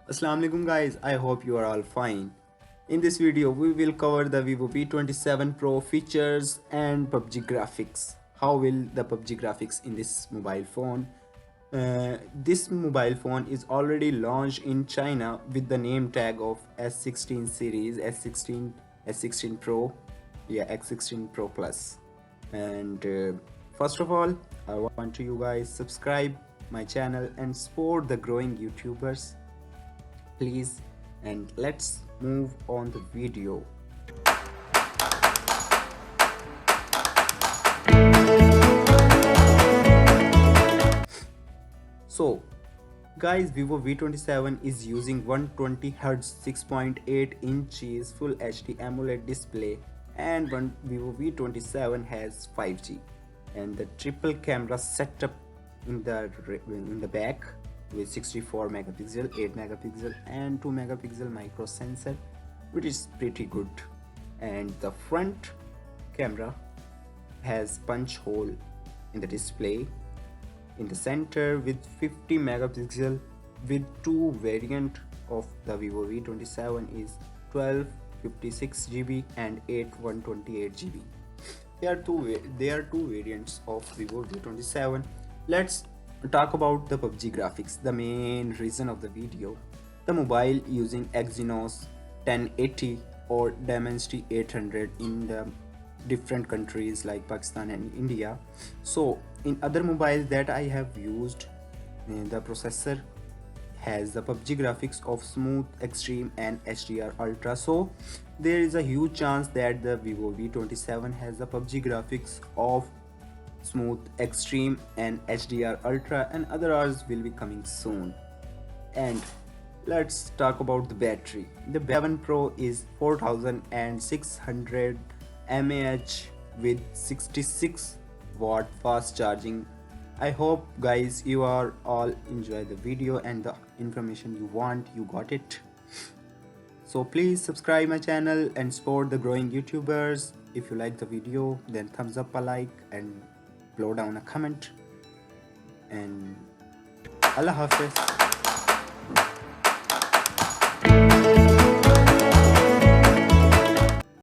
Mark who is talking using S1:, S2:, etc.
S1: Assalamu alaikum guys, I hope you are all fine. In this video we will cover the Vivo V27 Pro features and Pubg graphics. How will the Pubg graphics in this mobile phone? This mobile phone is already launched in China with the name tag of S16 series, S16 Pro, X16 Pro Plus. And first of all, I want to you guys subscribe my channel and support the growing YouTubers, please. And let's move on the video. So guys, Vivo V27 is using 120Hz 6.8 inches Full HD AMOLED display, and Vivo V27 has 5G, and the triple camera setup in the back with 64 megapixel, 8 megapixel and 2 megapixel micro sensor, which is pretty good. And the front camera has punch hole in the display in the center with 50 megapixel, with two variant of the Vivo V27 is 1256 GB and 8128 GB. There are two variants of Vivo V27. Let's talk about the Pubg graphics, the main reason of the video. The mobile using Exynos 1080 or Dimensity 800 in the different countries like Pakistan and India. So in other mobiles that I have used, the processor has the Pubg graphics of Smooth, Extreme and HDR Ultra. So there is a huge chance that the Vivo V27 has the Pubg graphics of Smooth, Extreme and HDR Ultra, and others will be coming soon. And let's talk about the battery. The 7 Pro is 4600 mAh with 66 watt fast charging. I hope guys you are all enjoy the video and the information you want, you got it. So please subscribe my channel and support the growing YouTubers. If you like the video, then thumbs up, a like and blow down a comment. And Allah Hafiz.